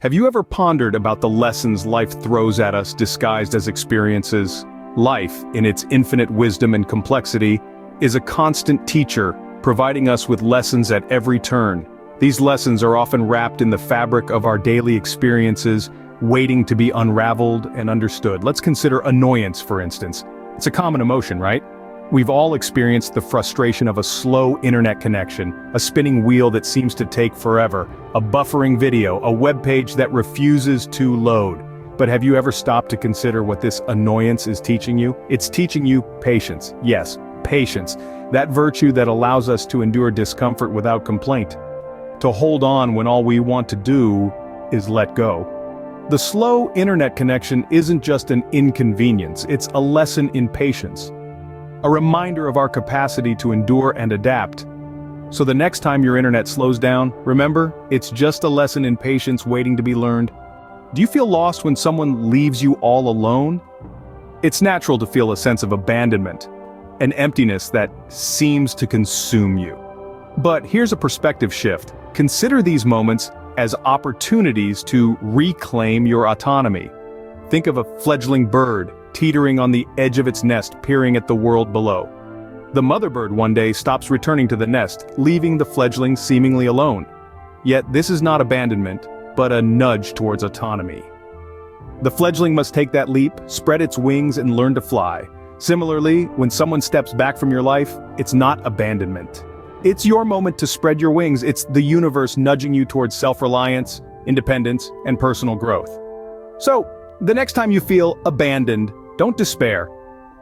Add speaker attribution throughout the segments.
Speaker 1: Have you ever pondered about the lessons life throws at us disguised as experiences? Life, in its infinite wisdom and complexity, is a constant teacher, providing us with lessons at every turn. These lessons are often wrapped in the fabric of our daily experiences, waiting to be unraveled and understood. Let's consider annoyance, for instance. It's a common emotion, right? We've all experienced the frustration of a slow internet connection, a spinning wheel that seems to take forever, a buffering video, a web page that refuses to load. But have you ever stopped to consider what this annoyance is teaching you? It's teaching you patience. Yes, patience. That virtue that allows us to endure discomfort without complaint. To hold on when all we want to do is let go. The slow internet connection isn't just an inconvenience, it's a lesson in patience. A reminder of our capacity to endure and adapt. So the next time your internet slows down, remember, it's just a lesson in patience waiting to be learned. Do you feel lost when someone leaves you all alone? It's natural to feel a sense of abandonment, an emptiness that seems to consume you. But here's a perspective shift. Consider these moments as opportunities to reclaim your autonomy. Think of a fledgling bird, teetering on the edge of its nest, peering at the world below. The mother bird one day stops returning to the nest, leaving the fledgling seemingly alone. Yet this is not abandonment, but a nudge towards autonomy. The fledgling must take that leap, spread its wings, and learn to fly. Similarly, when someone steps back from your life, it's not abandonment. It's your moment to spread your wings. It's the universe nudging you towards self-reliance, independence, and personal growth. So, the next time you feel abandoned, don't despair.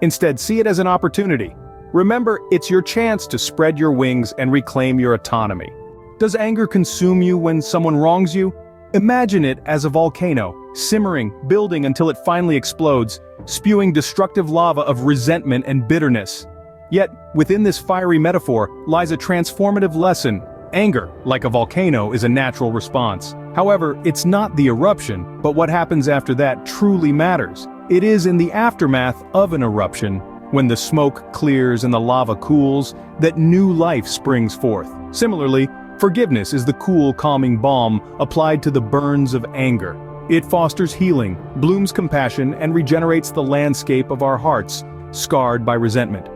Speaker 1: Instead, see it as an opportunity. Remember, it's your chance to spread your wings and reclaim your autonomy. Does anger consume you when someone wrongs you? Imagine it as a volcano, simmering, building until it finally explodes, spewing destructive lava of resentment and bitterness. Yet, within this fiery metaphor lies a transformative lesson. Anger, like a volcano, is a natural response. However, it's not the eruption, but what happens after that truly matters. It is in the aftermath of an eruption, when the smoke clears and the lava cools, that new life springs forth. Similarly, forgiveness is the cool, calming balm applied to the burns of anger. It fosters healing, blooms compassion, and regenerates the landscape of our hearts, scarred by resentment.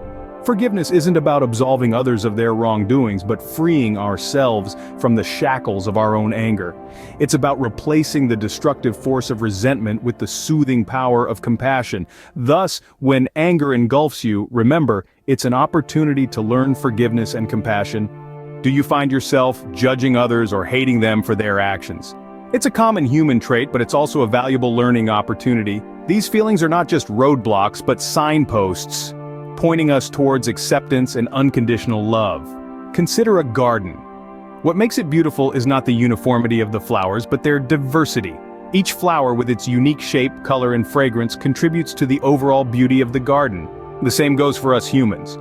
Speaker 1: Forgiveness isn't about absolving others of their wrongdoings, but freeing ourselves from the shackles of our own anger. It's about replacing the destructive force of resentment with the soothing power of compassion. Thus, when anger engulfs you, remember, it's an opportunity to learn forgiveness and compassion. Do you find yourself judging others or hating them for their actions? It's a common human trait, but it's also a valuable learning opportunity. These feelings are not just roadblocks, but signposts, pointing us towards acceptance and unconditional love. Consider a garden. What makes it beautiful is not the uniformity of the flowers, but their diversity. Each flower with its unique shape, color, and fragrance contributes to the overall beauty of the garden. The same goes for us humans.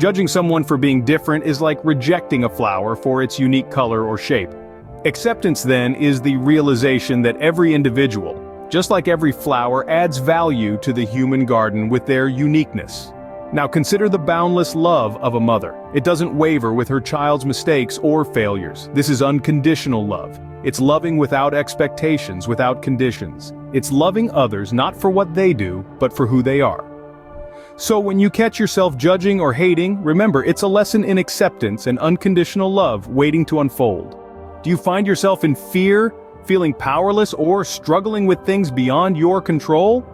Speaker 1: Judging someone for being different is like rejecting a flower for its unique color or shape. Acceptance, then, is the realization that every individual, just like every flower, adds value to the human garden with their uniqueness. Now consider the boundless love of a mother. It doesn't waver with her child's mistakes or failures. This is unconditional love. It's loving without expectations, without conditions. It's loving others not for what they do, but for who they are. So when you catch yourself judging or hating, remember, it's a lesson in acceptance and unconditional love waiting to unfold. Do you find yourself in fear, feeling powerless, or struggling with things beyond your control?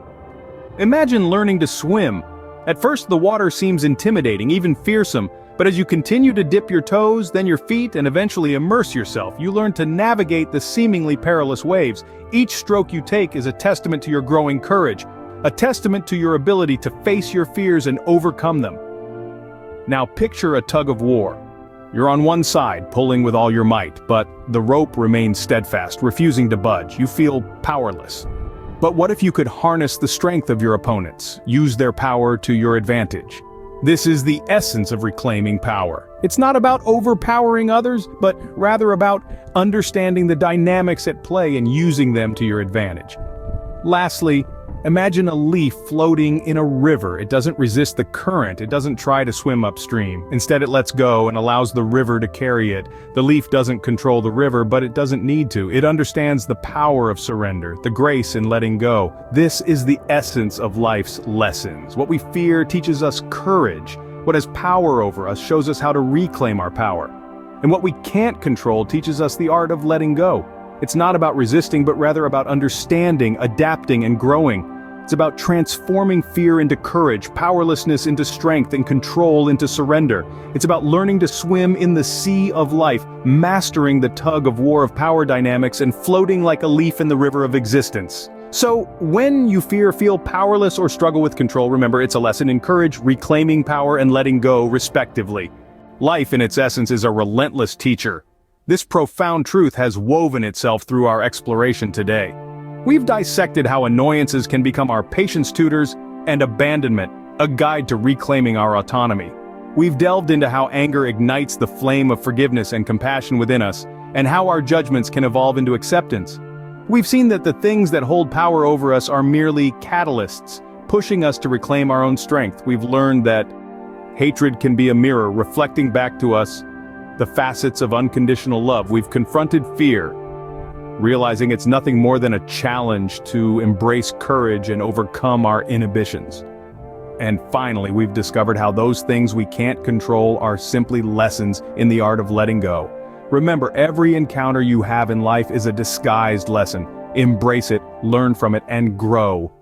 Speaker 1: Imagine learning to swim. At first, the water seems intimidating, even fearsome, but as you continue to dip your toes, then your feet, and eventually immerse yourself, you learn to navigate the seemingly perilous waves. Each stroke you take is a testament to your growing courage, a testament to your ability to face your fears and overcome them. Now picture a tug of war. You're on one side, pulling with all your might, but the rope remains steadfast, refusing to budge. You feel powerless. But what if you could harness the strength of your opponents, use their power to your advantage? This is the essence of reclaiming power. It's not about overpowering others, but rather about understanding the dynamics at play and using them to your advantage. Lastly, Imagine a leaf floating in a river. It doesn't resist the current, it doesn't try to swim upstream. Instead, it lets go and allows the river to carry it. The leaf doesn't control the river, but it doesn't need to. It understands the power of surrender, the grace in letting go. This is the essence of life's lessons. What we fear teaches us courage. What has power over us shows us how to reclaim our power. And what we can't control teaches us the art of letting go. It's not about resisting, but rather about understanding, adapting, and growing. It's about transforming fear into courage, powerlessness into strength, and control into surrender. It's about learning to swim in the sea of life, mastering the tug of war of power dynamics, and floating like a leaf in the river of existence. So, when you feel powerless, or struggle with control, remember it's a lesson in courage, reclaiming power, and letting go, respectively. Life, in its essence, is a relentless teacher. This profound truth has woven itself through our exploration today. We've dissected how annoyances can become our patience tutors, and abandonment, a guide to reclaiming our autonomy. We've delved into how anger ignites the flame of forgiveness and compassion within us, and how our judgments can evolve into acceptance. We've seen that the things that hold power over us are merely catalysts, pushing us to reclaim our own strength. We've learned that hatred can be a mirror reflecting back to us the facets of unconditional love. We've confronted fear, realizing it's nothing more than a challenge to embrace courage and overcome our inhibitions. And finally, we've discovered how those things we can't control are simply lessons in the art of letting go. Remember, every encounter you have in life is a disguised lesson. Embrace it, learn from it, and grow.